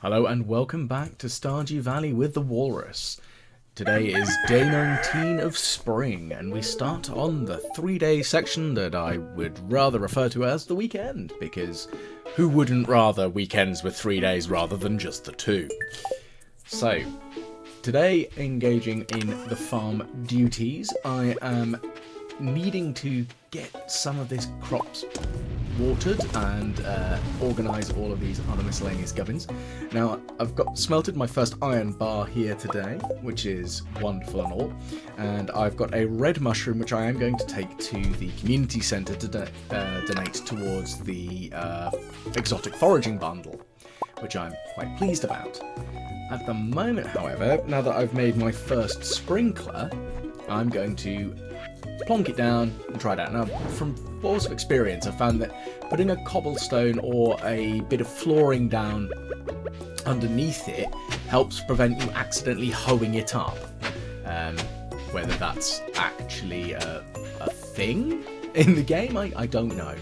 Hello and welcome back to Stardew Valley with the Walrus. Today is day 19 of spring and we start on the 3-day section that I would rather refer to as the weekend, because who wouldn't rather weekends with 3 days rather than just the 2? So, today, engaging in the farm duties, I am needing to get some of these crops watered and organise all of these other miscellaneous gubbins. Now, I've smelted my first iron bar here today, which is wonderful and all, and I've got a red mushroom which I am going to take to the community centre to donate towards the exotic foraging bundle, which I'm quite pleased about. At the moment, however, now that I've made my first sprinkler, I'm going to plonk it down and try it out. Now, from force of experience, I found that putting a cobblestone or a bit of flooring down underneath it helps prevent you accidentally hoeing it up. Whether that's actually a thing in the game, I don't know.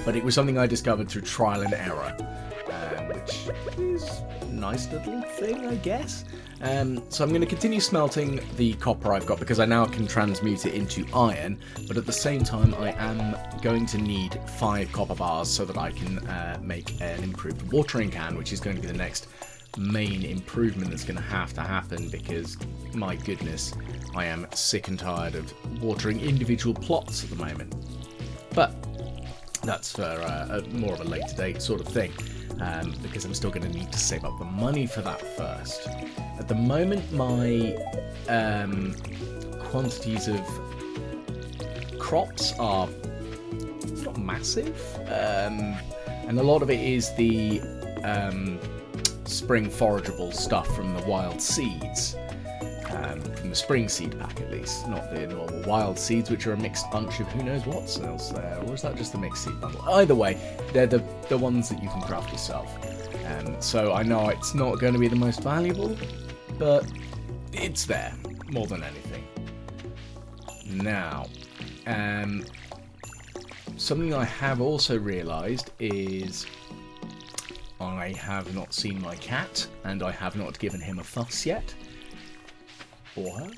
But it was something I discovered through trial and error, which is a nice little thing, I guess. So I'm going to continue smelting the copper I've got because I now can transmute it into iron, but at the same time I am going to need 5 copper bars so that I can make an improved watering can, which is going to be the next main improvement that's going to happen, because my goodness, I am sick and tired of watering individual plots at the moment. But that's for more of a later date sort of thing. Because I'm still going to need to save up the money for that first. At the moment, my quantities of crops are not massive, and a lot of it is the spring forageable stuff from the wild seeds, from the spring seed pack at least, not the normal wild seeds, which are a mixed bunch of who knows what else there, or is that just the mixed seed bundle? Either way, they're the ones that you can craft yourself. So I know it's not going to be the most valuable, but it's there, more than anything. Now, something I have also realised is I have not seen my cat, and I have not given him a fuss yet. Or her?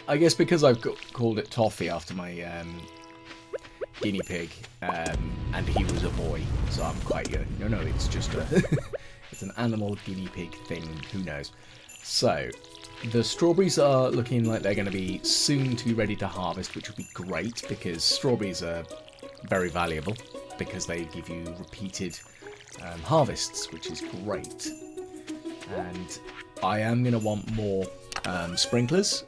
I guess because I've called it Toffee after my guinea pig, and he was a boy, so I'm quite no, it's just a it's an animal guinea pig thing, who knows. So the strawberries are looking like they're going to be soon to be ready to harvest, which will be great because strawberries are very valuable because they give you repeated harvests, which is great. And I am going to want more sprinklers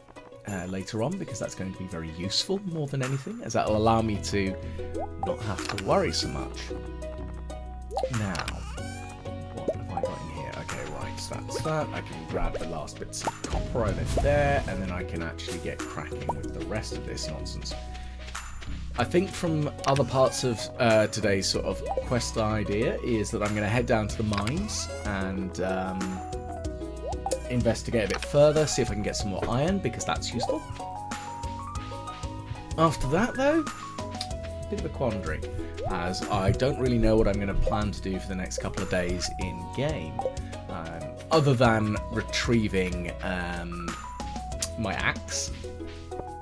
later on, because that's going to be very useful more than anything, as that will allow me to not have to worry so much. Now, what have I got in here? Okay, right, so that's that. I can grab the last bits of copper over there, and then I can actually get cracking with the rest of this nonsense. I think from other parts of today's sort of quest idea is that I'm going to head down to the mines and investigate a bit further, see if I can get some more iron, because that's useful. After that, though, a bit of a quandary, as I don't really know what I'm going to plan to do for the next couple of days in game, other than retrieving my axe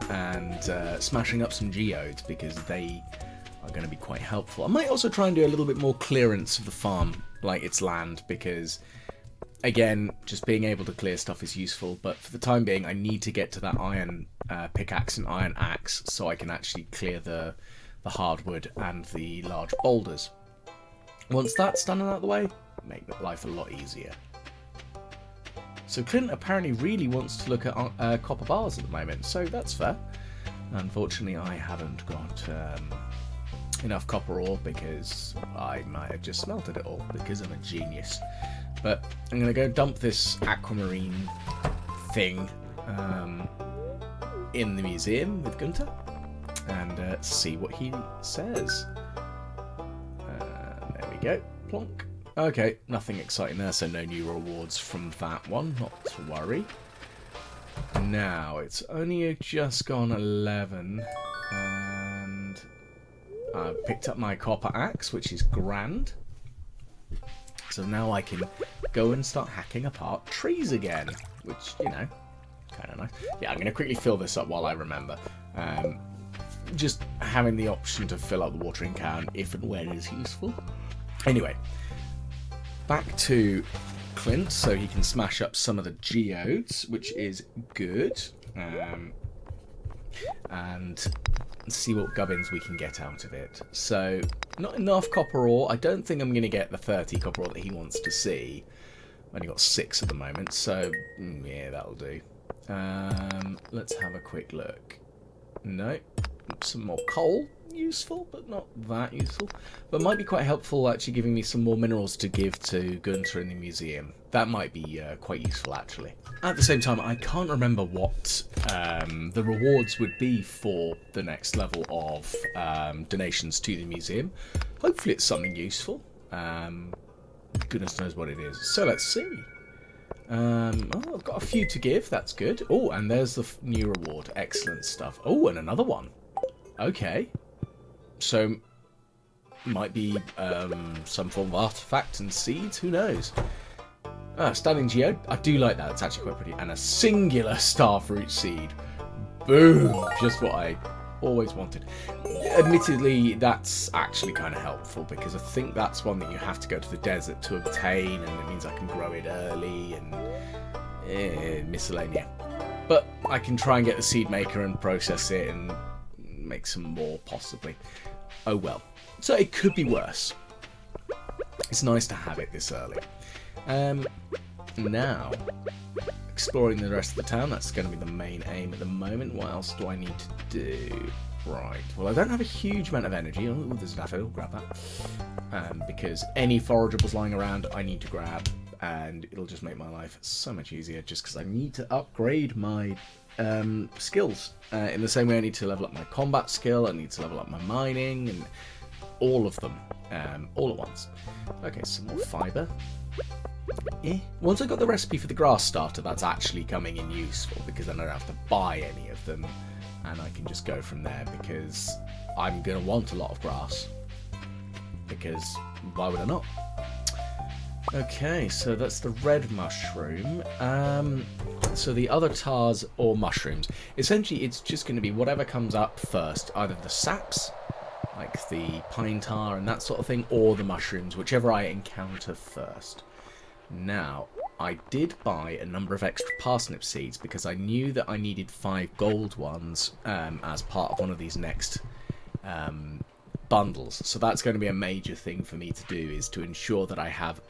and smashing up some geodes, because they are going to be quite helpful. I might also try and do a little bit more clearance of the farm, like its land, because again, just being able to clear stuff is useful, but for the time being, I need to get to that iron pickaxe and iron axe so I can actually clear the hardwood and the large boulders. Once that's done and out of the way, make life a lot easier. So Clint apparently really wants to look at copper bars at the moment, so that's fair. Unfortunately, I haven't got enough copper ore because I might have just smelted it all because I'm a genius. But I'm going to go dump this aquamarine thing in the museum with Gunter and see what he says. There we go. Plonk. Okay, nothing exciting there, so no new rewards from that one, not to worry. Now, it's only just gone 11, and I've picked up my copper axe, which is grand. So now I can go and start hacking apart trees again, which, you know, kind of nice. Yeah, I'm going to quickly fill this up while I remember. Just having the option to fill up the watering can if and when is useful. Anyway, back to Clint so he can smash up some of the geodes, which is good. And see what gubbins we can get out of it. So, not enough copper ore. I don't think I'm going to get the 30 copper ore that he wants to see. I've only got 6 at the moment, so yeah, that'll do. Let's have a quick look. No. Some more coal. Useful, but not that useful. But might be quite helpful actually giving me some more minerals to give to Gunter in the museum. That might be quite useful actually. At the same time, I can't remember what the rewards would be for the next level of donations to the museum. Hopefully it's something useful. Goodness knows what it is. So let's see. Oh, I've got a few to give. That's good. Oh, and there's the new reward. Excellent stuff. Oh, and another one. Okay. So, might be some form of artifact and seeds, who knows? Standing geode, I do like that, it's actually quite pretty. And a singular starfruit seed. Boom! Just what I always wanted. Admittedly, that's actually kind of helpful, because I think that's one that you have to go to the desert to obtain, and it means I can grow it early, and miscellanea. But I can try and get the seed maker and process it, and make some more, possibly. Oh well. So it could be worse. It's nice to have it this early. Now, exploring the rest of the town. That's going to be the main aim at the moment. What else do I need to do? Right. Well, I don't have a huge amount of energy. Oh, there's a daffodil. Grab that. Because any forageables lying around, I need to grab. And it'll just make my life so much easier, just because I need to upgrade my skills. In the same way I need to level up my combat skill, I need to level up my mining, and all of them, all at once. Okay, some more fibre. Once I got the recipe for the grass starter, that's actually coming in useful, because then I don't have to buy any of them, and I can just go from there, because I'm going to want a lot of grass, because why would I not? Okay, so that's the red mushroom. So the other tars or mushrooms, essentially it's just going to be whatever comes up first, either the saps, like the pine tar and that sort of thing, or the mushrooms, whichever I encounter first. Now, I did buy a number of extra parsnip seeds because I knew that I needed 5 gold ones as part of one of these next bundles. So that's going to be a major thing for me to do, is to ensure that I have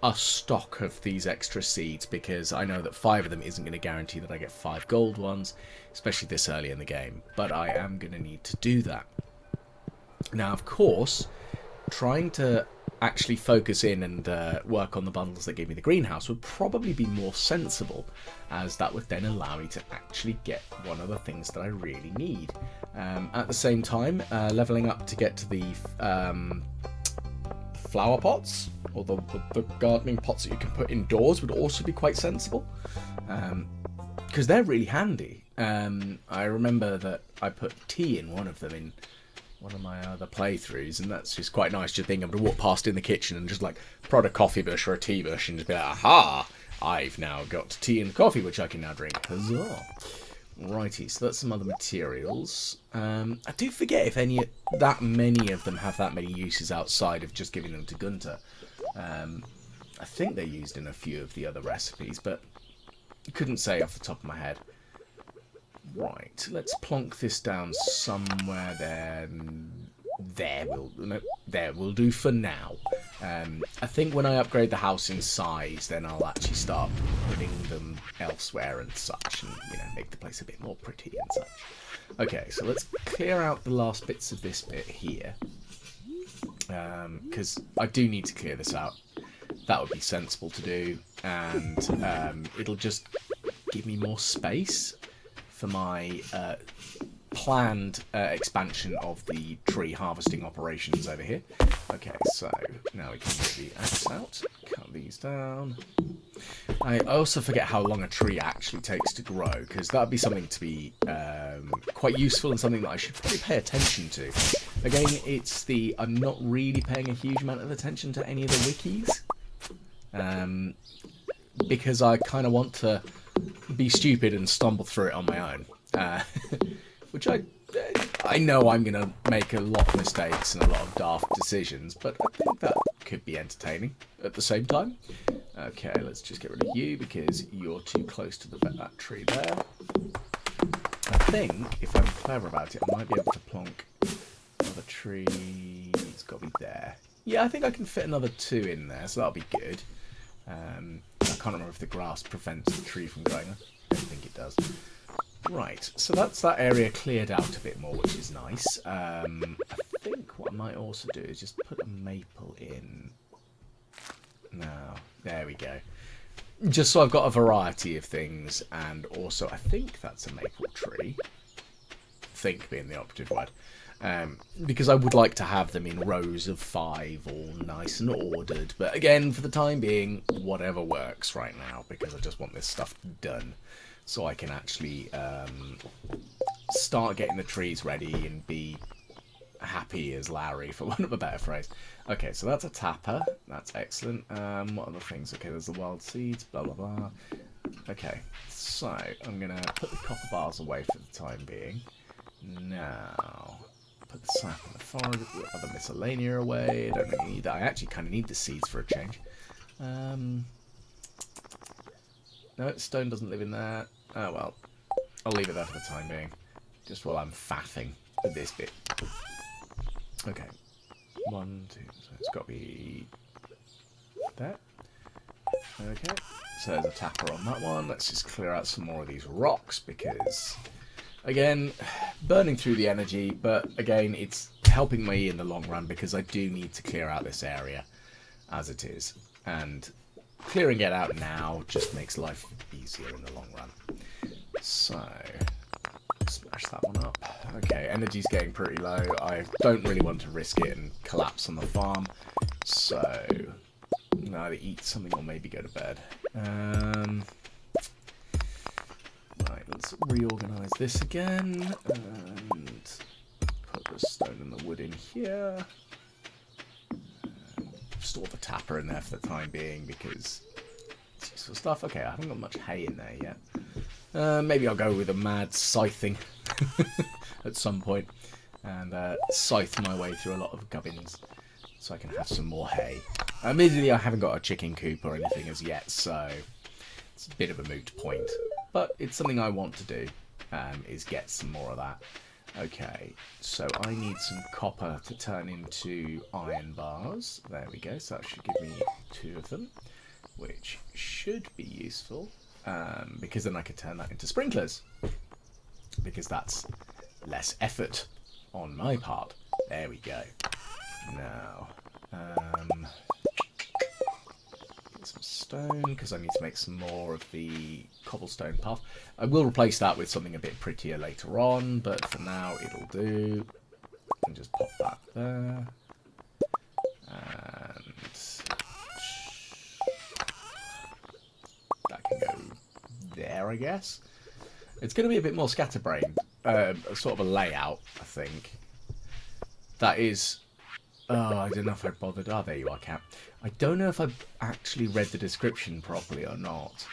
a stock of these extra seeds, because I know that 5 of them isn't going to guarantee that I get 5 gold ones, especially this early in the game. But I am going to need to do that. Now, of course, trying to actually focus in and work on the bundles that give me the greenhouse would probably be more sensible, as that would then allow me to actually get one of the things that I really need. At the same time, leveling up to get to the flower pots, or the gardening pots that you can put indoors, would also be quite sensible, because they're really handy. I remember that I put tea in one of them in one of my other playthroughs, and that's just quite nice, just being able to walk past in the kitchen and just like prod a coffee bush or a tea bush and just be like, aha, I've now got tea and coffee which I can now drink. Huzzah. Righty, so that's some other materials. I do forget if that many of them have that many uses outside of just giving them to Gunter. I think they're used in a few of the other recipes, but couldn't say off the top of my head. Right, let's plonk this down somewhere there. There will do for now. I think when I upgrade the house in size, then I'll actually start putting them elsewhere and such, and make the place a bit more pretty and such. Okay, so let's clear out the last bits of this bit here, because I do need to clear this out. That would be sensible to do, and it'll just give me more space for my planned expansion of the tree harvesting operations over here. Okay, so now we can get the axe out, cut these down. I also forget how long a tree actually takes to grow, because that would be something to be quite useful and something that I should probably pay attention to. Again, I'm not really paying a huge amount of attention to any of the wikis, because I kind of want to be stupid and stumble through it on my own. Which I know I'm going to make a lot of mistakes and a lot of daft decisions, but I think that could be entertaining at the same time. Okay, let's just get rid of you because you're too close to that tree there. I think, if I'm clever about it, I might be able to plonk another tree. It's got to be there. Yeah, I think I can fit another 2 in there, so that'll be good. I can't remember if the grass prevents the tree from growing. I don't think it does. Right, so that's that area cleared out a bit more, which is nice. I think what I might also do is just put a maple in. No, there we go. Just so I've got a variety of things, and also I think that's a maple tree. Think being the operative word. Because I would like to have them in rows of 5, all nice and ordered. But again, for the time being, whatever works right now, because I just want this stuff done. So I can actually start getting the trees ready and be happy as Larry, for want of a better phrase. Okay, so that's a tapper. That's excellent. What other things? Okay, there's the wild seeds, blah, blah, blah. Okay, so I'm going to put the copper bars away for the time being. Now, put the sap in the forest, the other miscellanea away. I don't really need that. I actually kind of need the seeds for a change. No, stone doesn't live in there. Oh, well. I'll leave it there for the time being. Just while I'm faffing with this bit. Okay. 1, 2, so it's got to be there. Okay. So there's a tapper on that one. Let's just clear out some more of these rocks because, again, burning through the energy, but again, it's helping me in the long run because I do need to clear out this area as it is. And clearing it out now just makes life easier in the long run. So, smash that one up. Okay, energy's getting pretty low. I don't really want to risk it and collapse on the farm. So, I'm gonna either eat something or maybe go to bed. Right, let's reorganise this again. And put the stone and the wood in here. Store the tapper in there for the time being because it's useful stuff. Okay, I haven't got much hay in there yet. Maybe I'll go with a mad scything at some point and scythe my way through a lot of gubbins so I can have some more hay. Admittedly, I haven't got a chicken coop or anything as yet, so it's a bit of a moot point. But it's something I want to do, is get some more of that. Okay, so I need some copper to turn into iron bars. There we go, so that should give me 2 of them, which should be useful, because then I could turn that into sprinklers, because that's less effort on my part. There we go. Now, get some stone, because I need to make some more of the cobblestone path. I will replace that with something a bit prettier later on, but for now it'll do. And just pop that there. And that can go there, I guess. It's going to be a bit more scatterbrained, sort of a layout, I think. That is... Oh, I don't know if I bothered. Oh, there you are, Cat. I don't know if I've actually read the description properly or not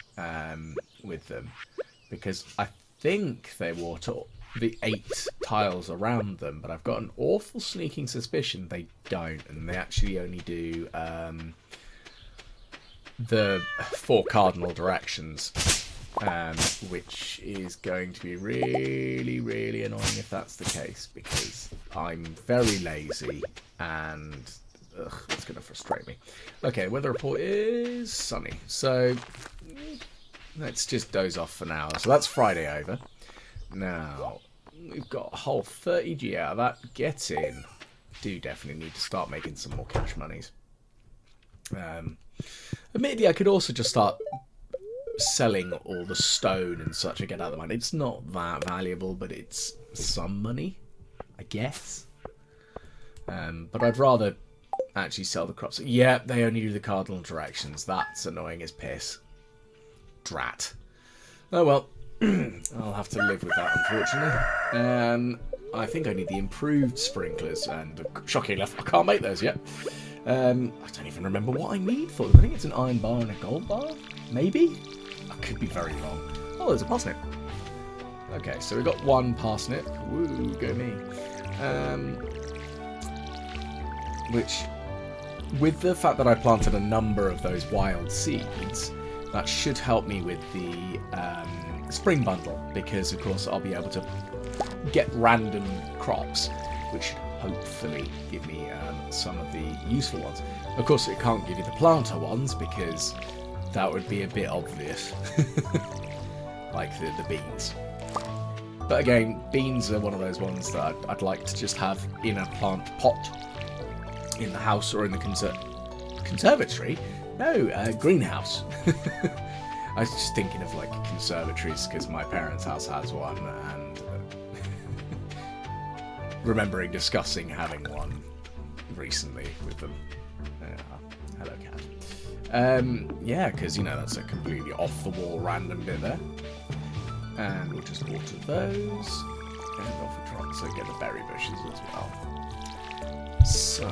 with them, because I think they water the 8 tiles around them, but I've got an awful sneaking suspicion they don't, and they actually only do the 4 cardinal directions, which is going to be really, really annoying if that's the case, because I'm very lazy and it's going to frustrate me. Okay, weather report is sunny, so let's just doze off for now. So that's Friday over. Now, we've got a whole 30G out of that. Get in. Do definitely need to start making some more cash monies. Admittedly, I could also just start selling all the stone and such and get out of the mine. It's not that valuable, but it's some money, I guess. But I'd rather actually sell the crops. Yeah, they only do the cardinal directions. That's annoying as piss. Drat. Oh well, I'll have to live with that, unfortunately. I think I need the improved sprinklers, and shockingly enough, I can't make those yet. I don't even remember what I need for them. I think it's an iron bar and a gold bar? Maybe? I could be very wrong. Oh, there's a parsnip. Okay, so we've got one parsnip. Woo, go me. Which, with the fact that I planted a number of those wild seeds, that should help me with the spring bundle, because of course I'll be able to get random crops, which should hopefully give me some of the useful ones. Of course it can't give you the planter ones, because that would be a bit obvious. Like the beans. But again, beans are one of those ones that I'd like to just have in a plant pot in the house or in the conservatory. No, greenhouse. I was just thinking of like conservatories because my parents' house has one, and remembering discussing having one recently with them. Hello, cat. Yeah, because that's a completely off-the-wall random bit there. And we'll just water those. And off we try, so get the berry bushes as well. So,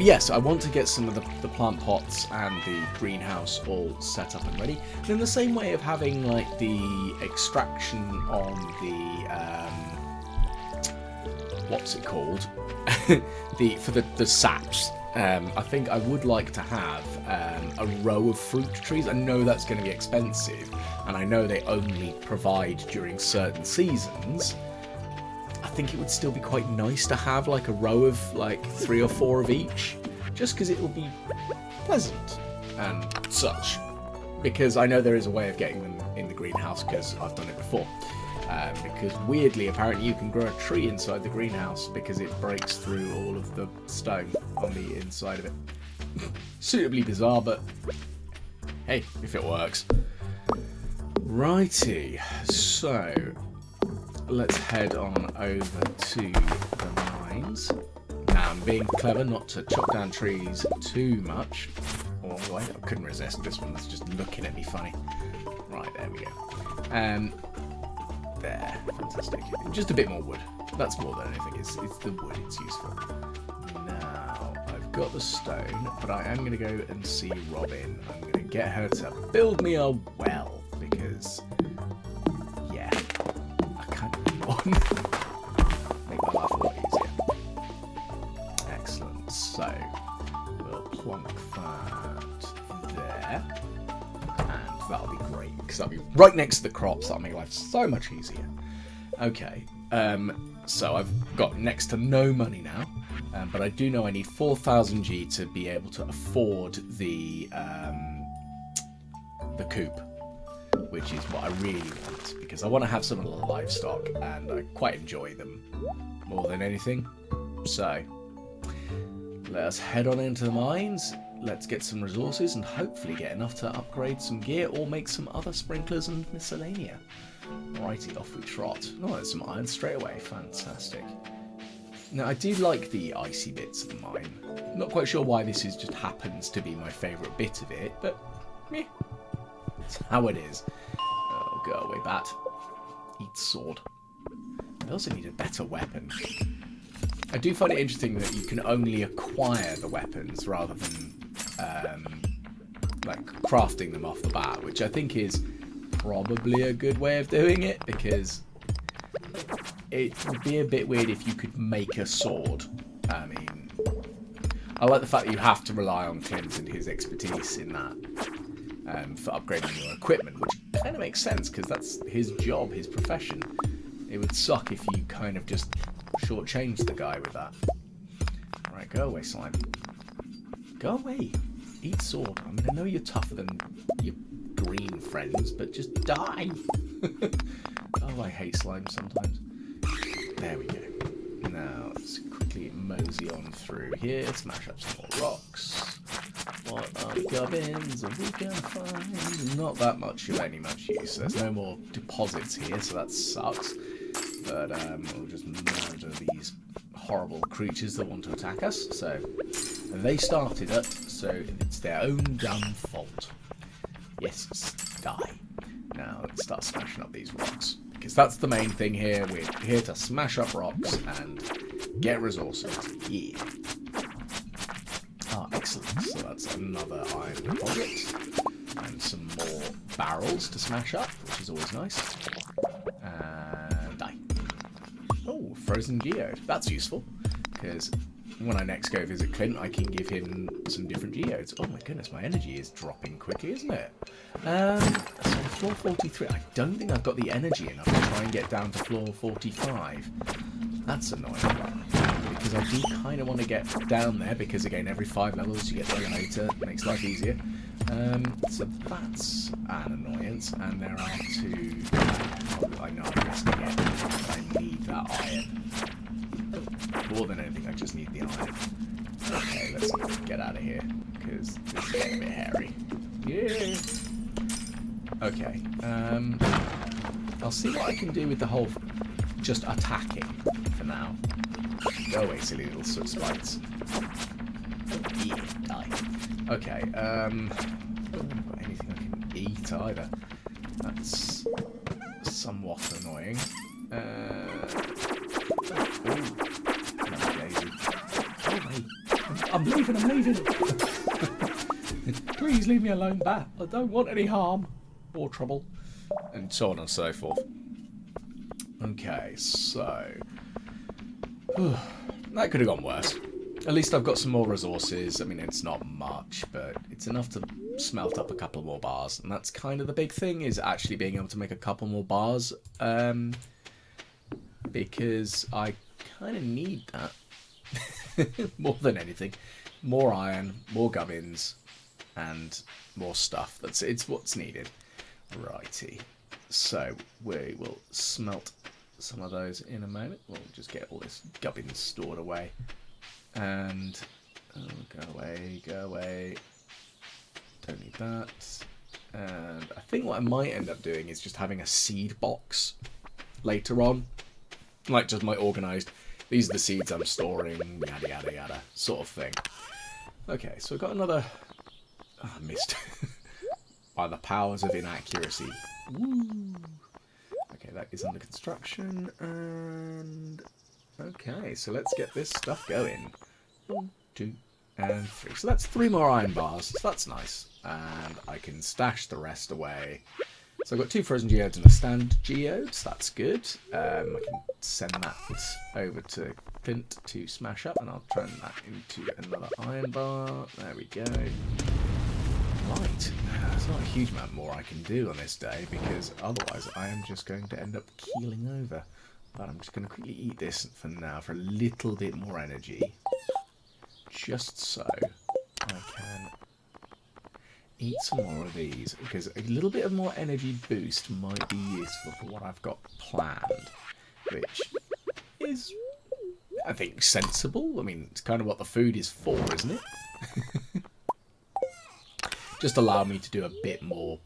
yes, I want to get some of the plant pots and the greenhouse all set up and ready. And in the same way of having like the extraction on the what's it called? for the saps. I think I would like to have a row of fruit trees. I know that's going to be expensive, and I know they only provide during certain seasons. I think it would still be quite nice to have like a row of like 3 or 4 of each, just because it will be pleasant and such. Because I know there is a way of getting them in the greenhouse, because I've done it before. Because weirdly, apparently you can grow a tree inside the greenhouse because it breaks through all of the stone on the inside of it. Suitably bizarre, but hey, if it works. Righty, so let's head on over to the mines. Now I'm being clever not to chop down trees too much. Oh wait, I couldn't resist. This one's just looking at me funny. Right, there we go. There, fantastic. Just a bit more wood. That's more than anything. It's the wood. It's useful. Now I've got the stone, but I am going to go and see Robin. I'm going to get her to build me a well, because yeah, I kind of need one. Make my life a lot easier. Excellent. So we'll plonk that there. That'll be great, because that'll be right next to the crops. That'll make life so much easier. Okay, so I've got next to no money now, but I do know I need 4,000 G to be able to afford the coop, which is what I really want, because I want to have some of the livestock, and I quite enjoy them more than anything. So let's head on into the mines. Let's get some resources and hopefully get enough to upgrade some gear or make some other sprinklers and miscellanea. Righty, off we trot. Oh, there's some iron straight away. Fantastic. Now, I do like the icy bits of the mine. Not quite sure why this just happens to be my favourite bit of it, but meh. That's how it is. Oh, go away, bat. Eat sword. I also need a better weapon. I do find it interesting that you can only acquire the weapons rather than like crafting them off the bat, which I think is probably a good way of doing it, because it would be a bit weird if you could make a sword. I mean, I like the fact that you have to rely on Clint and his expertise in that for upgrading your equipment, which kind of makes sense because that's his job, his profession. It would suck if you kind of just shortchanged the guy with that. Right, go away, slime. Go away. Eat sword. I mean, I know you're tougher than your green friends, but just die. Oh, I hate slime sometimes. There we go. Now, let's quickly mosey on through here, smash up some more rocks. What are gubbins we can find? Not that much of any much use. There's no more deposits here, so that sucks. But we'll just murder these horrible creatures that want to attack us. So they started it, so it's their own damn fault. Yes, die. Now let's start smashing up these rocks, because that's the main thing here. We're here to smash up rocks and get resources. Yeah. another iron deposit and some more barrels to smash up, which is always nice. And die. Oh, frozen geode. That's useful, because when I next go visit Clint, I can give him some different geodes. Oh my goodness, my energy is dropping quickly, isn't it? So floor 43. I don't think I've got the energy enough to try and get down to floor 45. That's annoying, because I do kind of want to get down there, because again, every 5 levels you get the elevator, makes life easier. So that's an annoyance, and there are 2. I know I'm risking it. I need that iron. More than anything, I just need the iron. Okay, let's get out of here, because this is getting a bit hairy. Yeah. Okay, I'll see what I can do with the whole just attacking for now. Go away, silly little soot spikes. Yeah, die. Okay, I haven't got anything I can eat either. That's somewhat annoying. I'm leaving. Please leave me alone, bat. I don't want any harm or trouble. And so on and so forth. Okay, so that could have gone worse. At least I've got some more resources. I mean, it's not much, but it's enough to smelt up a couple more bars. And that's kind of the big thing, is actually being able to make a couple more bars. Because I kind of need that. More than anything. More iron, more gubbins, and more stuff. It's what's needed. Righty. So we will smelt some of those in a moment. We'll just get all this gubbins stored away. And go away. Don't need that. And I think what I might end up doing is just having a seed box later on. Like just my organised, these are the seeds I'm storing, yada yada yada, sort of thing. Okay, so I've got another... Oh, I missed. By the powers of inaccuracy. Woo! Okay, that is under construction, and... Okay, so let's get this stuff going. 1, 2, and 3. So that's 3 more iron bars, so that's nice. And I can stash the rest away. So I've got 2 frozen geodes and a stand geode, so that's good. I can send that over to Clint to smash up, and I'll turn that into another iron bar. There we go. Right, there's not a huge amount more I can do on this day, because otherwise I am just going to end up keeling over. But I'm just going to quickly eat this for now for a little bit more energy. Just so I can eat some more of these, because a little bit of more energy boost might be useful for what I've got planned, which is, I think, sensible. I mean, it's kind of what the food is for, isn't it? Just allow me to do a bit more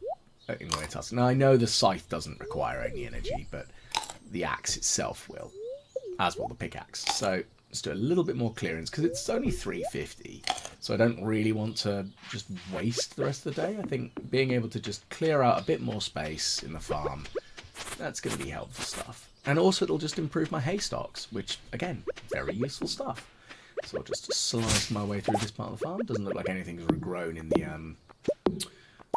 in my task. Now, I know the scythe doesn't require any energy, but the axe itself will, as will the pickaxe. So let's do a little bit more clearance, because it's only 350, so I don't really want to just waste the rest of the day. I think being able to just clear out a bit more space in the farm, that's going to be helpful stuff. And also it'll just improve my hay stocks, which, again, very useful stuff. So I'll just slice my way through this part of the farm. Doesn't look like anything's grown in the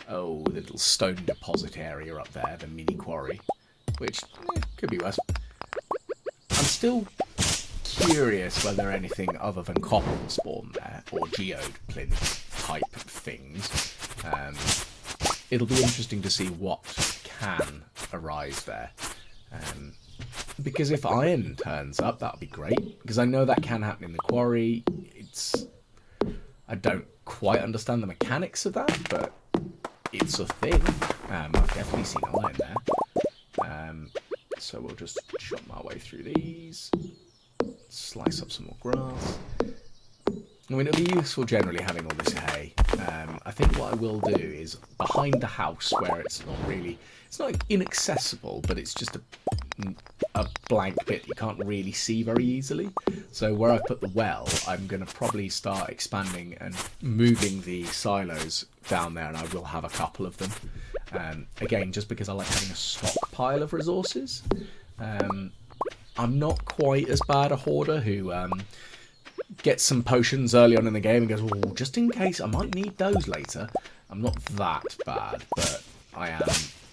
the little stone deposit area up there, the mini quarry, which could be worse. I'm still curious whether anything other than copper will spawn there, or geode plinth type things. It'll be interesting to see what can arise there. Because if iron turns up, that'll be great, because I know that can happen in the quarry. I don't quite understand the mechanics of that, but it's a thing. I've definitely seen iron there. So we'll just chop my way through these. Slice up some more grass. I mean, it'll be useful generally having all this hay. I think what I will do is behind the house, where it's not inaccessible, but it's just a blank bit you can't really see very easily. So where I've put the well, I'm going to probably start expanding and moving the silos down there, and I will have a couple of them. Again, just because I like having a stockpile of resources. I'm not quite as bad a hoarder who gets some potions early on in the game and goes, oh, just in case, I might need those later. I'm not that bad, but I am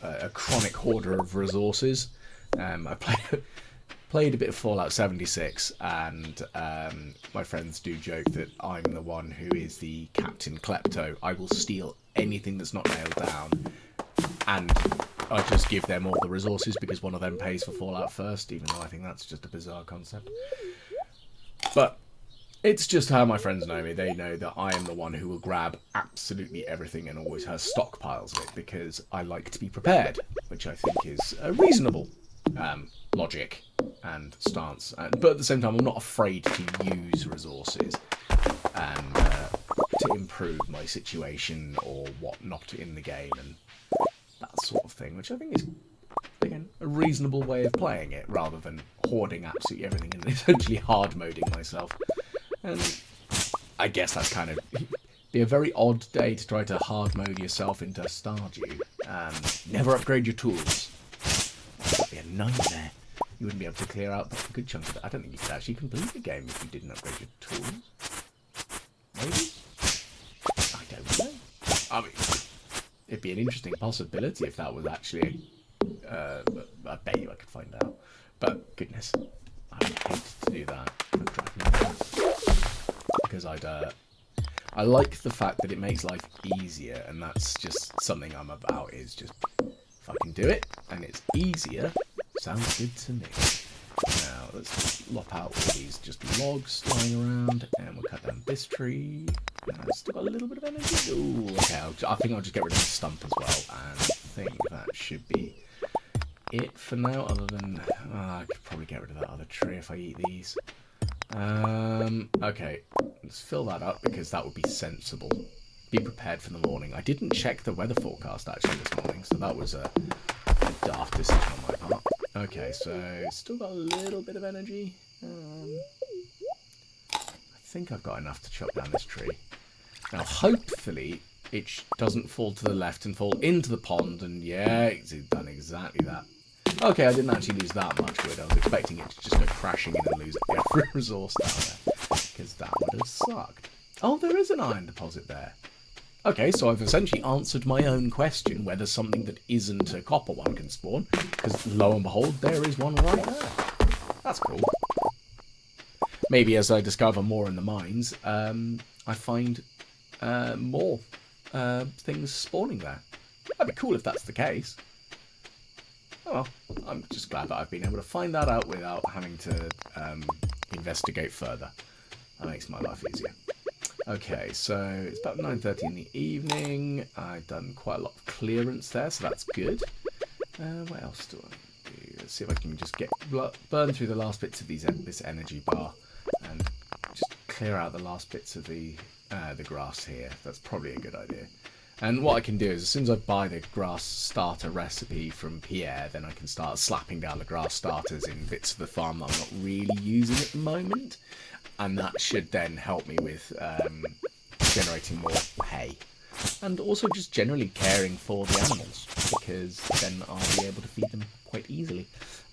a chronic hoarder of resources. I played a bit of Fallout 76, and my friends do joke that I'm the one who is the Captain Klepto. I will steal anything that's not nailed down, and I just give them all the resources because one of them pays for Fallout first, even though I think that's just a bizarre concept. But it's just how my friends know me. They know that I am the one who will grab absolutely everything and always has stockpiles of it because I like to be prepared, which I think is a reasonable logic and stance. But at the same time, I'm not afraid to use resources and to improve my situation or whatnot in the game and that sort of thing, which I think is, again, a reasonable way of playing it rather than hoarding absolutely everything and essentially hard moding myself. And I guess that's kind of be a very odd day to try to hard mode yourself into Stardew. Never upgrade your tools. That'd be a nightmare. You wouldn't be able to clear out a good chunk of it. I don't think you could actually complete the game if you didn't upgrade your tools. Maybe? I don't know. I mean, it'd be an interesting possibility if that was actually... I bet you I could find out. But, goodness, I would hate to do that. That'd drive me nuts. Because I like the fact that it makes life easier, and that's just something I'm about, is just fucking do it, and it's easier. Sounds good to me. Now, let's just lop out all these just logs lying around, and we'll cut down this tree. I've still got a little bit of energy. Ooh, okay, I think I'll just get rid of the stump as well, and I think that should be it for now, other than... I could probably get rid of that other tree if I eat these. Okay, let's fill that up because that would be sensible. Be prepared for the morning. I didn't check the weather forecast actually this morning, so that was a daft decision on my part. Okay, so still got a little bit of energy. I think I've got enough to chop down this tree. Now, hopefully, it doesn't fall to the left and fall into the pond, and yeah, it's done exactly that. Okay, I didn't actually lose that much wood. I was expecting it to just go crashing in and lose every resource down there, because that would have sucked. Oh, there is an iron deposit there. Okay, so I've essentially answered my own question, whether something that isn't a copper one can spawn, because lo and behold, there is one right there. That's cool. Maybe as I discover more in the mines, I find more things spawning there. That'd be cool if that's the case. Oh well, I'm just glad that I've been able to find that out without having to investigate further. That makes my life easier. Okay, so it's about 9:30 in the evening. I've done quite a lot of clearance there, so that's good. What else do I do? Let's see if I can just burn through the last bits of this energy bar and just clear out the last bits of the grass here. That's probably a good idea. And what I can do is, as soon as I buy the grass starter recipe from Pierre, then I can start slapping down the grass starters in bits of the farm that I'm not really using at the moment. And that should then help me with generating more hay. And also just generally caring for the animals, because then I'll be able to feed them quite easily.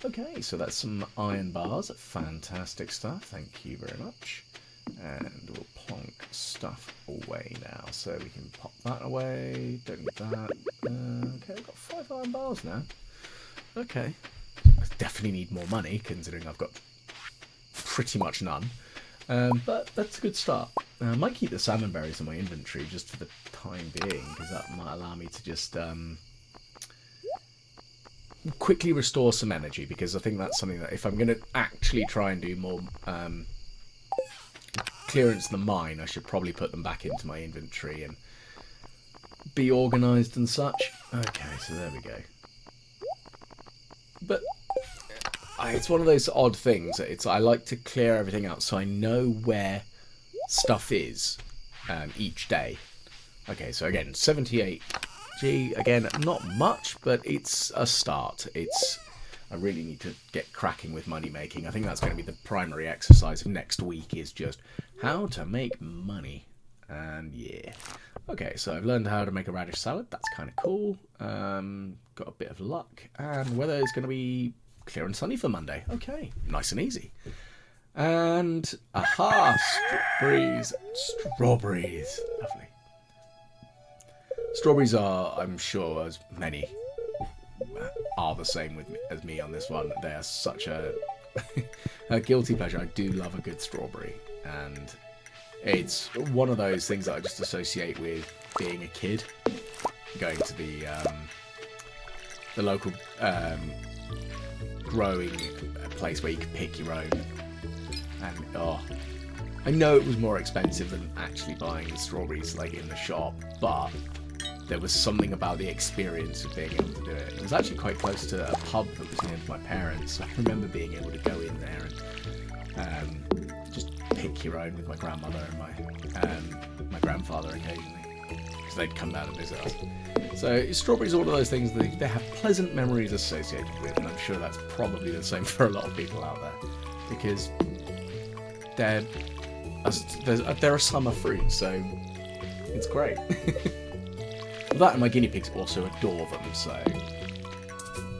Okay, so that's some iron bars. Fantastic stuff. Thank you very much. And we'll plonk stuff away now. So we can pop that away. Don't need that. Okay, I've got 5 iron bars now. Okay. I definitely need more money, considering I've got pretty much none. But that's a good start. I might keep the salmon berries in my inventory just for the time being, because that might allow me to just quickly restore some energy, because I think that's something that if I'm going to actually try and do more clearance in the mine, I should probably put them back into my inventory and be organised and such. Okay, so there we go. But it's one of those odd things. I like to clear everything out so I know where stuff is each day. Okay, so again, 78 G. Again, not much, but it's a start. I really need to get cracking with money making. I think that's going to be the primary exercise of next week, is just how to make money. And yeah. Okay, so I've learned how to make a radish salad. That's kind of cool. Got a bit of luck. And weather is going to be clear and sunny for Monday. Okay, nice and easy. And aha, strawberries. Strawberries. Lovely. Strawberries are, I'm sure, as many are the same with me, as me on this one. They are such a guilty pleasure. I do love a good strawberry, and it's one of those things that I just associate with being a kid, going to the local growing place where you can pick your own. And I know it was more expensive than actually buying the strawberries like in the shop, but there was something about the experience of being able to do it. It was actually quite close to a pub that was near my parents, so I remember being able to go in there and just pick your own with my grandmother and my grandfather occasionally, because they'd come down to visit us. So strawberries are one of those things that they have pleasant memories associated with, and I'm sure that's probably the same for a lot of people out there, because they're a summer fruit, so it's great. That and my guinea pigs also adore them, so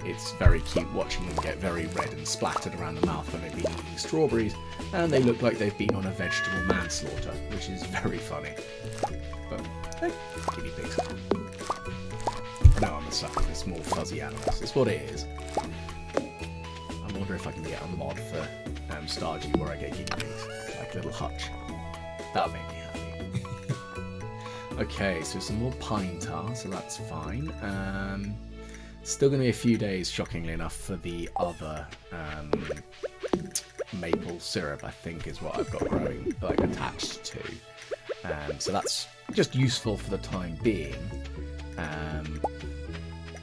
it's very cute watching them get very red and splattered around the mouth when they've been eating strawberries, and they look like they've been on a vegetable manslaughter, which is very funny. But hey, guinea pigs. No, I'm a sucker for small fuzzy animals. It's what it is. I wonder if I can get a mod for Stardew where I get guinea pigs, like a little hutch. That'll make me happy. Okay, so some more pine tar, so that's fine. Still going to be a few days, shockingly enough, for the other maple syrup, I think is what I've got growing, like attached to. So that's just useful for the time being.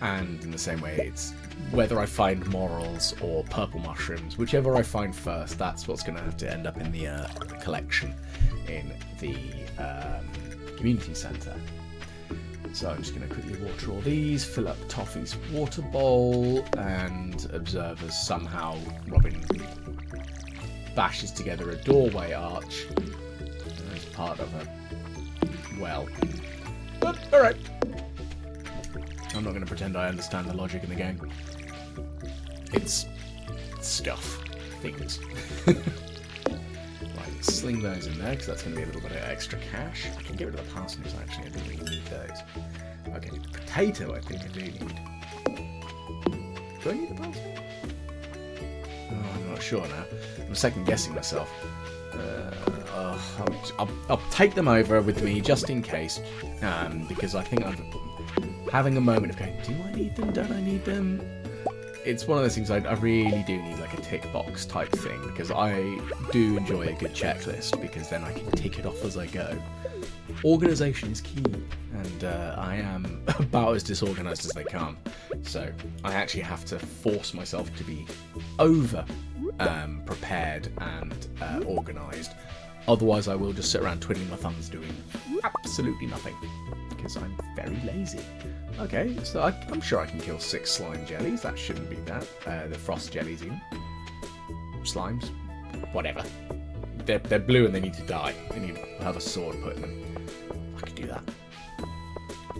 And in the same way, it's whether I find morels or purple mushrooms, whichever I find first, that's what's going to have to end up in the collection in the community centre. So I'm just going to quickly water all these, fill up Toffee's water bowl, and Observer's somehow Robin bashes together a doorway arch as part of a well. But, alright. I'm not going to pretend I understand the logic in the game. It's stuff. Things. Right, sling those in there, because that's going to be a little bit of extra cash. I can get rid of the parsnips, actually. I don't really need those. Okay, potato I think I do need. Do I need the parsnip? Oh, I'm not sure now. I'm second guessing myself. I'll take them over with me just in case, because I think I'm having a moment of going, do I need them? Don't I need them? It's one of those things I really do need, like a tick box type thing, because I do enjoy a good checklist, because then I can tick it off as I go. Organisation is key, and I am about as disorganised as they come, so I actually have to force myself to be over prepared and organised. Otherwise I will just sit around twiddling my thumbs doing absolutely nothing, because I'm very lazy. Okay, so I'm sure I can kill 6 slime jellies. That shouldn't be bad. The frost jellies even. Slimes. Whatever. They're blue and they need to die. They need to have a sword put in them. I could do that.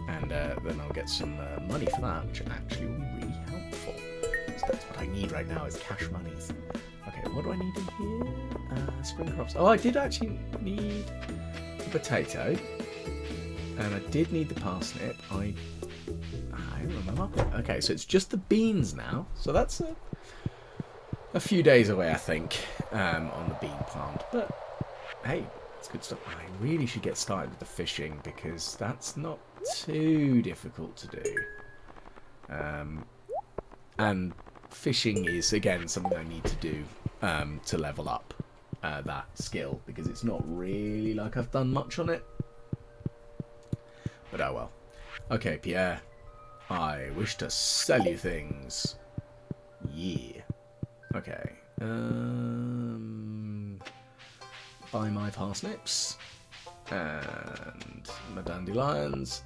And then I'll get some money for that, which actually will be really helpful. So that's what I need right now is cash monies. Okay, what do I need in here? Spring crops. Oh, I did actually need the potato. And I did need the parsnip. I remember. Okay, so it's just the beans now. So that's a few days away, I think, on the bean plant. But hey, it's good stuff. I really should get started with the fishing, because that's not too difficult to do. And fishing is, again, something I need to do to level up that skill, because it's not really like I've done much on it. But oh well. Okay, Pierre. I wish to sell you things. Yeah. Okay. Buy my parsnips. And my dandelions.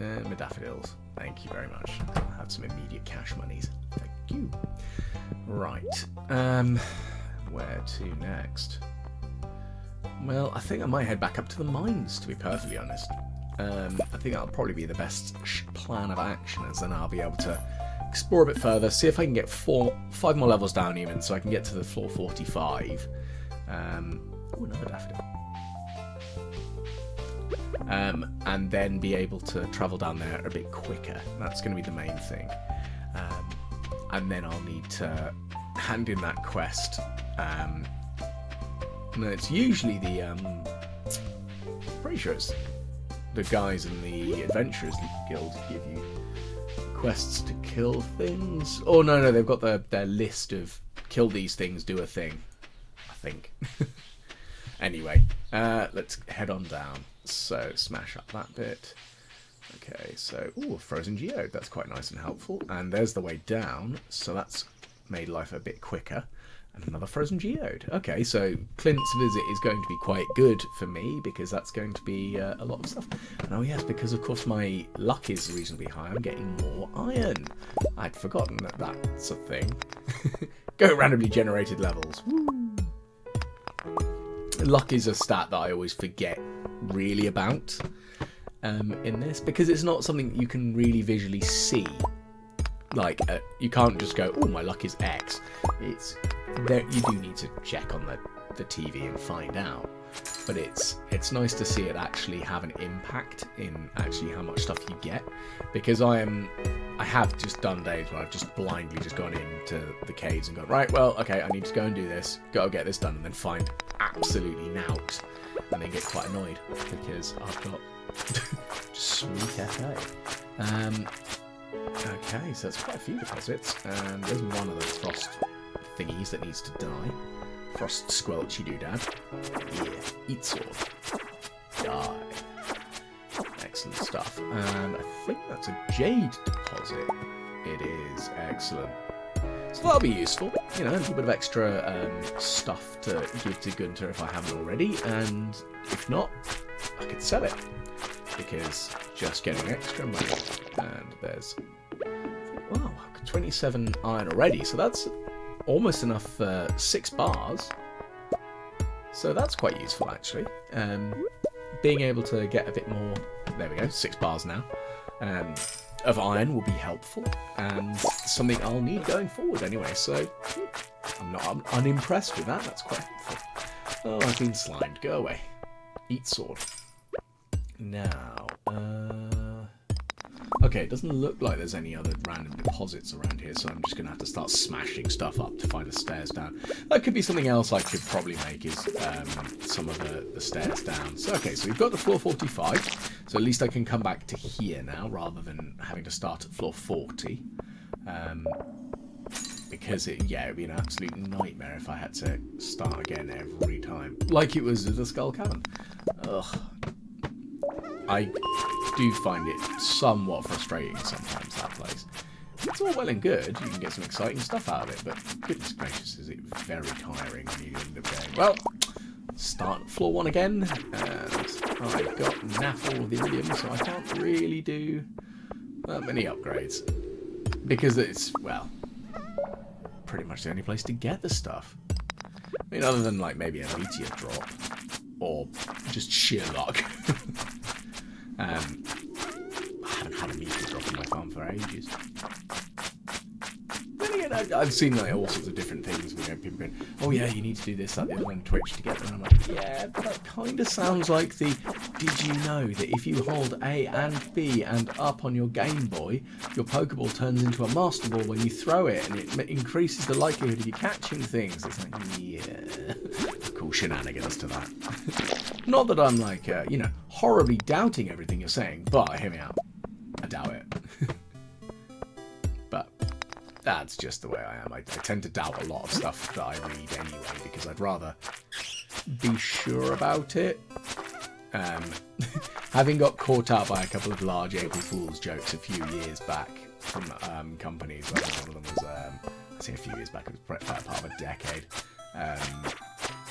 And my daffodils. Thank you very much. I'll have some immediate cash monies. Thank you. Right. Where to next? Well, I think I might head back up to the mines, to be perfectly honest. I think that'll probably be the best plan of action, as then I'll be able to explore a bit further, see if I can get 5 more levels down even, so I can get to the floor 45. Oh, another daffodil. And then be able to travel down there a bit quicker. That's going to be the main thing. And then I'll need to hand in that quest. No, it's usually the pretty sure it's the guys in the Adventurers Guild give you quests to kill things. Oh no, they've got their list of kill these things, do a thing, I think. Anyway, let's head on down. So smash up that bit. Okay, so ooh, a frozen geode. That's quite nice and helpful. And there's the way down. So that's made life a bit quicker. And another frozen geode. Okay, so Clint's visit is going to be quite good for me because that's going to be a lot of stuff. And oh yes, because of course my luck is reasonably high, I'm getting more iron. I'd forgotten that that's a thing. Go randomly generated levels. Woo. Luck is a stat that I always forget really about in this, because it's not something you can really visually see. Like, you can't just go, oh, my luck is X. It's there. You do need to check on the TV and find out. But it's nice to see it actually have an impact in actually how much stuff you get. Because I have just done days where I've just blindly just gone into the caves and gone, right, well, okay, I need to go and do this, go get this done, and then find absolutely nout. And then get quite annoyed because I've got just sweet FA. Okay, so that's quite a few deposits, and there's one of those frost thingies that needs to die. Frost squelchy doodad. Yeah, eat sword. Die. Excellent stuff. And I think that's a jade deposit. It is. Excellent. So that'll be useful. You know, a little bit of extra stuff to give to Gunter if I haven't already, and if not, I could sell it. Because just getting extra money. And there's, wow, 27 iron already, so that's almost enough for 6 bars. So that's quite useful, actually. Being able to get a bit more, there we go, 6 bars now, of iron will be helpful, and something I'll need going forward anyway, so I'm unimpressed with that. That's quite helpful. Oh, I've been slimed. Go away. Eat sword. Now, okay, it doesn't look like there's any other random deposits around here, so I'm just going to have to start smashing stuff up to find the stairs down. That could be something else I could probably make, is some of the stairs down. So, okay, so we've got the floor 45, so at least I can come back to here now, rather than having to start at floor 40. Because it would be an absolute nightmare if I had to start again every time. Like it was with the Skull Cavern. Ugh. I do find it somewhat frustrating sometimes, that place. It's all well and good, you can get some exciting stuff out of it, but goodness gracious, is it very tiring when you end up going, well, start at floor 1 again, and I've got naffle with iridium, so I can't really do that many upgrades. Because it's, well, pretty much the only place to get the stuff. I mean, other than, like, maybe a meteor drop, or just sheer luck. I haven't had a meteor drop in my farm for ages. Then again, I've seen like all sorts of different things. People going, oh yeah, you need to do this, that, the other on Twitch to get them. And I'm like, yeah, but that kind of sounds like the, did you know that if you hold A and B and up on your Game Boy, your Pokeball turns into a Master Ball when you throw it, and it increases the likelihood of you catching things. It's like, yeah, cool shenanigans to that. Not that I'm like, horribly doubting everything you're saying, but hear me out. I doubt it. But that's just the way I am. I tend to doubt a lot of stuff that I read anyway, because I'd rather be sure about it. Having got caught out by a couple of large April Fool's jokes a few years back from companies, one of them was, I say a few years back, it was part of a decade.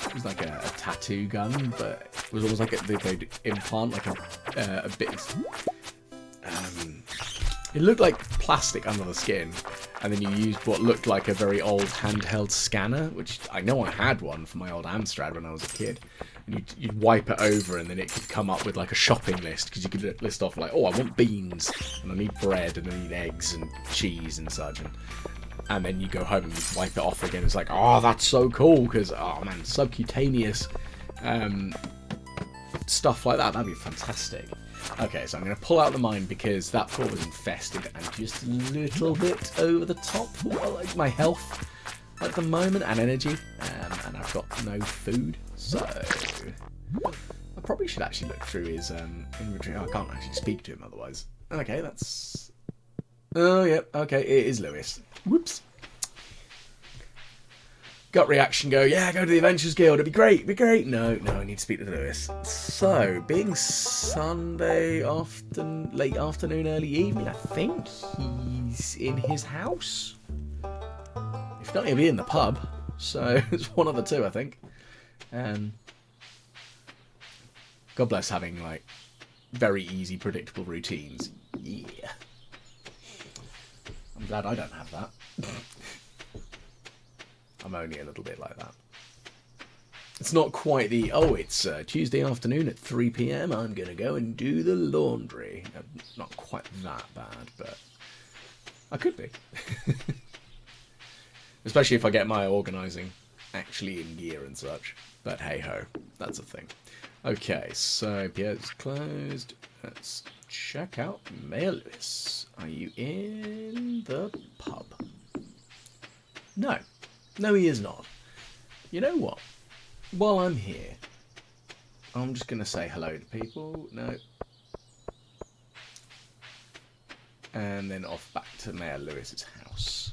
It was like a tattoo gun, but it was almost like they'd implant like a bit. It looked like plastic under the skin, and then you used what looked like a very old handheld scanner, which I know I had one for my old Amstrad when I was a kid. And you'd wipe it over, and then it could come up with like a shopping list, because you could list off like, oh, I want beans, and I need bread, and I need eggs and cheese and such, and then you go home and you wipe it off again. It's like, oh, that's so cool, because, oh man, subcutaneous stuff like that, that'd be fantastic. Okay, so I'm going to pull out the mine because that floor was infested and just a little bit over the top for like my health at the moment and energy, and I've got no food, so I probably should actually look through his inventory. Oh, I can't actually speak to him otherwise. Okay, that's... Oh, yeah, okay, it is Lewis. Whoops. Gut reaction, go to the Adventures Guild, it'd be great, No, I need to speak to Lewis. So, being Sunday late afternoon, early evening, I think he's in his house. If not, he'll be in the pub. So, it's one of the two, I think. God bless having, like, very easy, predictable routines. Yeah. I'm glad I don't have that. I'm only a little bit like that. It's not quite the, it's Tuesday afternoon at 3 PM, I'm going to go and do the laundry. Not quite that bad, but I could be. Especially if I get my organising actually in gear and such. But hey-ho, that's a thing. Okay, so Pierre's closed. Let's check out Mayor Lewis. Are you in the pub? No. No, he is not. You know what? While I'm here, I'm just going to say hello to people. No. And then off back to Mayor Lewis's house.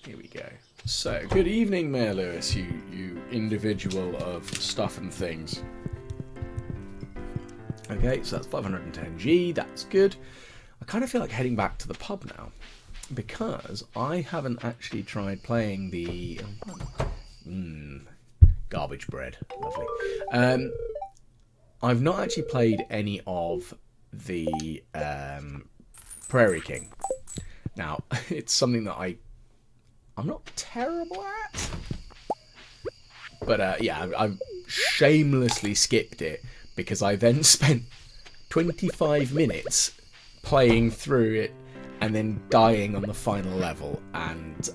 Here we go. So, good evening, Mayor Lewis, you individual of stuff and things. Okay, so that's 510G, that's good. I kind of feel like heading back to the pub now, because I haven't actually tried playing the... garbage bread. Lovely. I've not actually played any of the Prairie King. Now, it's something that I'm not terrible at. But yeah, I've shamelessly skipped it because I then spent 25 minutes playing through it and then dying on the final level. And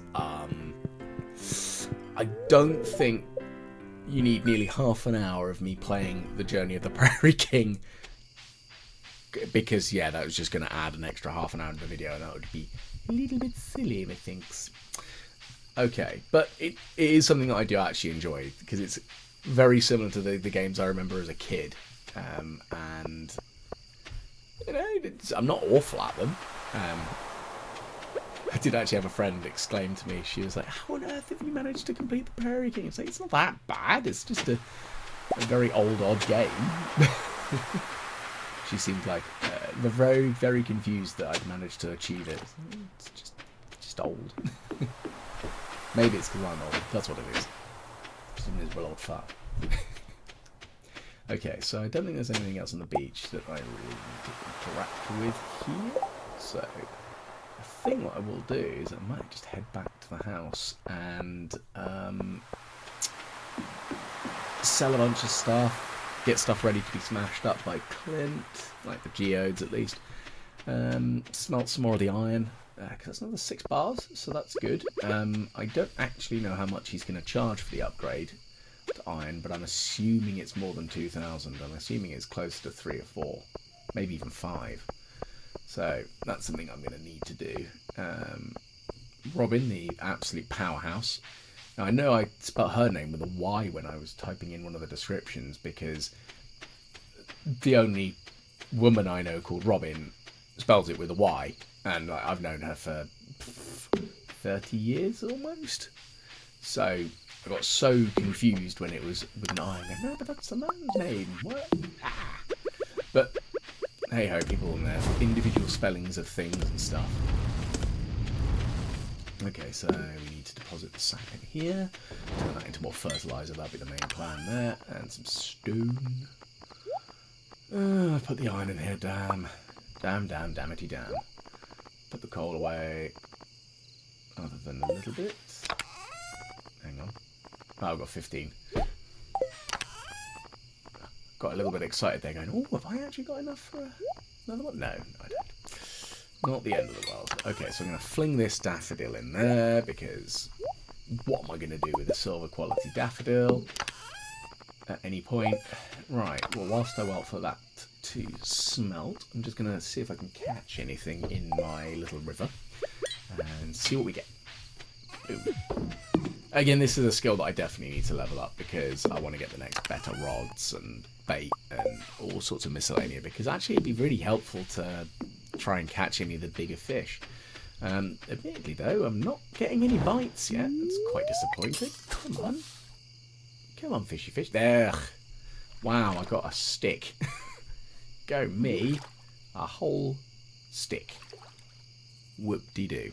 I don't think you need nearly half an hour of me playing the Journey of the Prairie King, because yeah, that was just going to add an extra half an hour to the video, and that would be a little bit silly, methinks. Okay, but it is something that I do actually enjoy, because it's very similar to the games I remember as a kid, and you know, I'm not awful at them. I did actually have a friend exclaim to me, she was like, how on earth have you managed to complete the Prairie King? It's like, it's not that bad, it's just a very old, odd game. She seemed like very, very confused that I'd managed to achieve it. It's just old. Maybe it's because I'm old, that's what it is. Just a miserable old fart. Okay, so I don't think there's anything else on the beach that I really need to interact with here. So I think what I will do is I might just head back to the house and sell a bunch of stuff, get stuff ready to be smashed up by Clint, like the geodes at least. Smelt some more of the iron, because that's another 6 bars, so that's good. I don't actually know how much he's going to charge for the upgrade to iron, but I'm assuming it's more than 2,000. I'm assuming it's close to 3 or 4, maybe even 5. So that's something I'm going to need to do. Robin, the absolute powerhouse. Now, I know I spelled her name with a Y when I was typing in one of the descriptions, because the only woman I know called Robin spells it with a Y, and I've known her for 30 years almost. So I got so confused when it was with an I. No, but that's a man's name. What? Ah. But hey ho, people and their individual spellings of things and stuff. Okay, so we need to deposit the sap in here, turn that into more fertiliser, that'll be the main plan there, and some stone. Put the iron in here, damn it, damn. Put the coal away, other than a little bit. Hang on. Oh, I've got 15. got a little bit excited there going, oh, have I actually got enough for another one? No, I don't. Not the end of the world. Okay, so I'm going to fling this daffodil in there because what am I going to do with a silver quality daffodil at any point? Right, well, whilst I wait for that to smelt, I'm just going to see if I can catch anything in my little river and see what we get. Ooh. Again, this is a skill that I definitely need to level up because I want to get the next better rods and bait and all sorts of miscellanea, because actually it'd be really helpful to try and catch any of the bigger fish. Admittedly though, I'm not getting any bites yet. That's quite disappointing. Come on. Come on, fishy fish. There. Wow, I got a stick. Go me. A whole stick. Whoop-de-doo.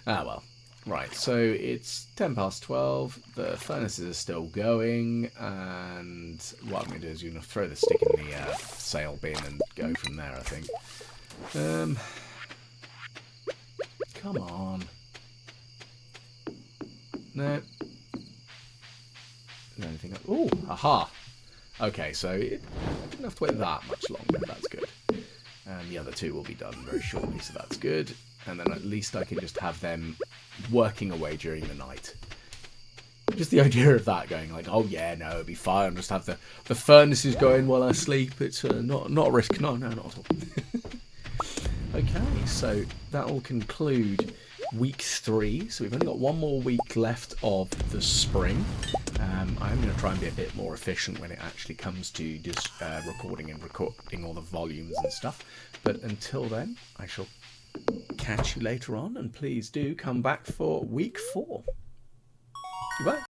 Ah, well. Right, so it's 12:10. The furnaces are still going, and what I'm going to do is I'm going to throw the stick in the sail bin and go from there, I think. Come on. No. Is there anything else? Ooh, aha! Okay, so I didn't have to wait that much longer, that's good. And the other two will be done very shortly, so that's good. And then at least I can just have them working away during the night. Just the idea of that going like, oh yeah, no, it'll be fine. I'll just have the furnaces going while I sleep. It's not a risk. No, not at all. Okay, so that will conclude week 3. So we've only got one more week left of the spring. I'm going to try and be a bit more efficient when it actually comes to just recording all the volumes and stuff. But until then, I shall catch you later on, and please do come back for week 4. Goodbye.